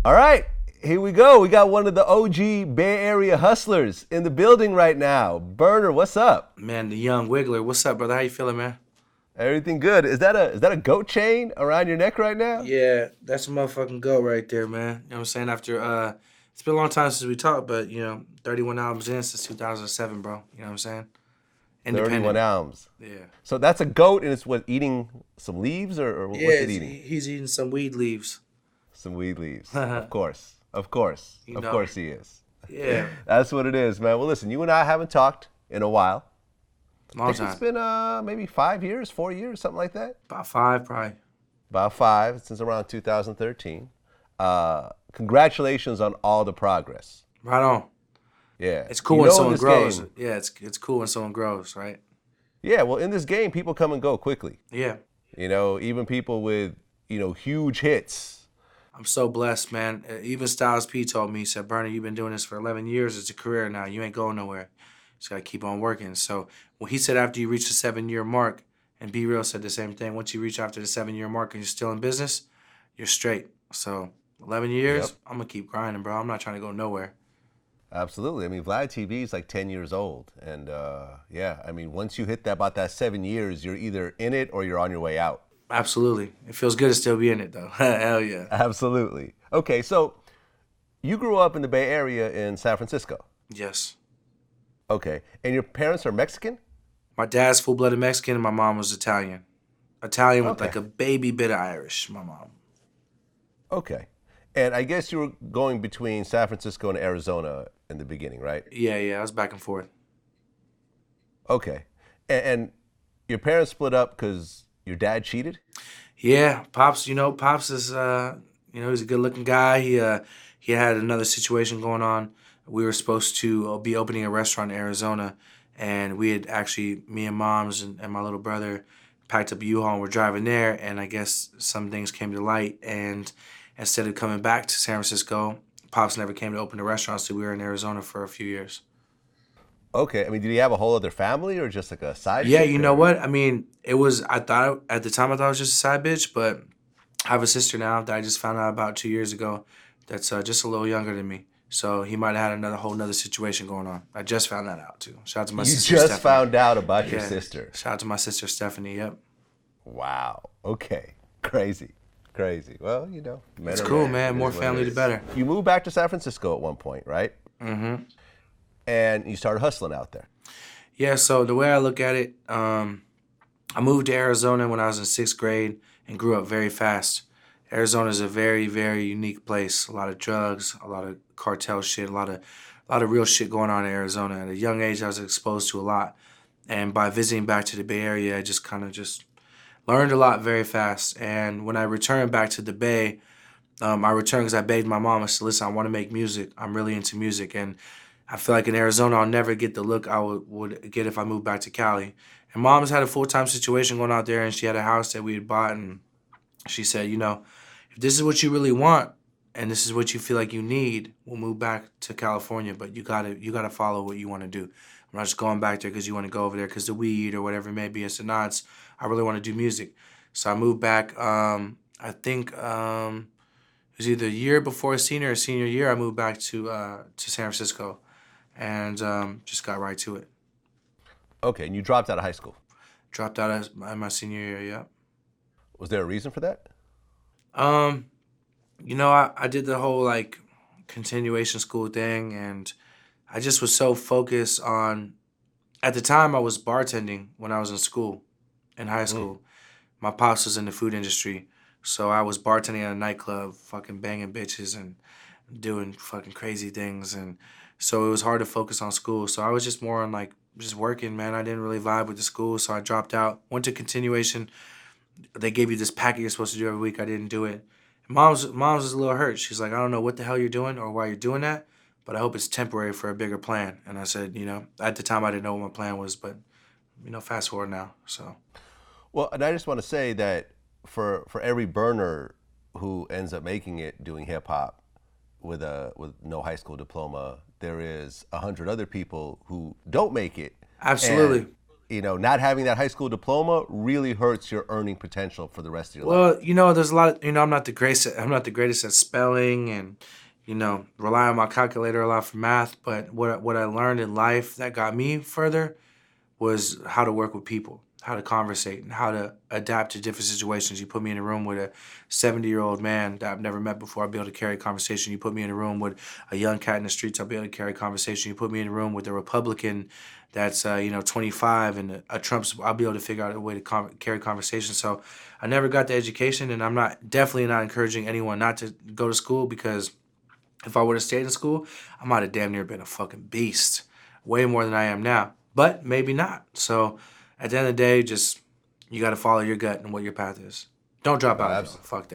All right, here we go. We got one of the OG Bay Area hustlers in the building right now. Berner, what's up? Man, the young Wiggler. What's up, brother? How you feeling, man? Everything good? Is that a goat chain around your neck right now? Yeah, that's a motherfucking go right there, man. You know what I'm saying? After it's been a long time since we talked, but 31 albums in since 2007, bro. You know what I'm saying? 31 Independent. albums. Yeah. So that's a goat, and it's what, eating some leaves, or Yeah, what's it eating? he's eating some weed leaves. Some weed leaves. Of course. Of course. You Of know. course he is. Yeah. That's what it is, man. Well, listen, you and I haven't talked in a while. I Long think it's time. been maybe 5 years, 4 years, something like that. About 5, probably. About 5, since around 2013. Congratulations on all the progress. Right on. Yeah. It's cool You when know, in someone this grows. game- Yeah, it's cool when someone grows, right? yeah, well, in this game, people come and go quickly. Yeah. Even people with, huge hits. I'm so blessed, man. Even Styles P told me, he said, Bernie, you've been doing this for 11 years. It's a career now. You ain't going nowhere. Just got to keep on working. So when he said after you reach the 7-year mark, and Be Real said the same thing, once you reach after the 7-year mark and you're still in business, you're straight. So 11 years, Yep. I'm going to keep grinding, bro. I'm not trying to go nowhere. Absolutely. I mean, Vlad TV is like 10 years old. And yeah, I mean, once you hit about that 7 years, you're either in it or you're on your way out. Absolutely. It feels good to still be in it, though. Hell yeah. Absolutely. Okay, so you grew up in the Bay Area in San Francisco. Yes. Okay, and your parents are Mexican? My dad's full-blooded Mexican and my mom was Italian. Italian with Okay. like a baby bit of Irish, my mom. Okay. And I guess you were going between San Francisco and Arizona in the beginning, right? Yeah, I was back and forth. Okay. And your parents split up because your dad cheated? Yeah, Pops, Pops is he's a good-looking guy. He had another situation going on. We were supposed to be opening a restaurant in Arizona, and we had actually, me and Moms and my little brother packed up a U-Haul and we're driving there, and I guess some things came to light, and instead of coming back to San Francisco, Pops never came to open the restaurant, so we were in Arizona for a few years. Okay. I mean, did he have a whole other family or just like a side Yeah, chick, you know or- what? I mean, I thought at the time I thought it was just a side bitch, but I have a sister now that I just found out about 2 years ago that's just a little younger than me. So he might have had another whole nother situation going on. I just found that out too. Shout out to my You sister just Stephanie. found out about your Yeah. sister. Shout out to my sister Stephanie, yep. Wow. Okay. Crazy. Well, men It's are cool, men. man. It More is what it family the is. better. You moved back to San Francisco at one point, right? Mm-hmm. And you started hustling out there. Yeah, so the way I look at it, I moved to Arizona when I was in 6th grade and grew up very fast. Arizona is a very, very unique place. A lot of drugs, a lot of cartel shit, a lot of real shit going on in Arizona. At a young age, I was exposed to a lot. And by visiting back to the Bay Area, I just kind of just learned a lot very fast. And when I returned back to the Bay, I returned because I begged my mom. I said, listen, I want to make music. I'm really into music. And I feel like in Arizona, I'll never get the look I would get if I moved back to Cali. And mom's had a full-time situation going out there, and she had a house that we had bought. And she said, if this is what you really want and this is what you feel like you need, we'll move back to California. But you gotta follow what you want to do. I'm not just going back there because you want to go over there because the weed or whatever it may be. I said, nah, I really want to do music. So I moved back. I think it was either a year before senior or senior year. I moved back to San Francisco, and just got right to it. Okay, and you dropped out of high school. Dropped out of my senior year. Yeah. Was there a reason for that? I did the whole like continuation school thing, and I just was so focused on. At the time, I was bartending when I was in school, in high school. My pops was in the food industry, so I was bartending at a nightclub, fucking banging bitches and doing fucking crazy things, and so it was hard to focus on school. So I was just more on like just working, man. I didn't really vibe with the school, so I dropped out. Went to continuation. They gave you this packet you're supposed to do every week. I didn't do it. Mom's was a little hurt. She's like, I don't know what the hell you're doing or why you're doing that, but I hope it's temporary for a bigger plan. And I said, at the time I didn't know what my plan was, but fast forward now. So Well, and I just want to say that for every burner who ends up making it doing hip hop with no high school diploma, there is 100 other people who don't make it. absolutely. not having that high school diploma really hurts your earning potential for the rest of your life. Well, there's a lot of, I'm not the greatest at spelling and, rely on my calculator a lot for math. But what I learned in life that got me further was how to work with people, how to conversate, and how to adapt to different situations. You put me in a room with a 70-year-old man that I've never met before, I'll be able to carry a conversation. You put me in a room with a young cat in the streets, I'll be able to carry a conversation. You put me in a room with a Republican that's 25 and a Trump's, I'll be able to figure out a way to carry conversation. So I never got the education, and I'm definitely not encouraging anyone not to go to school, because if I would have stayed in school, I might have damn near been a fucking beast, way more than I am now. But maybe not. So at the end of the day, just you got to follow your gut and what your path is. Don't drop No, out, though. Fuck that.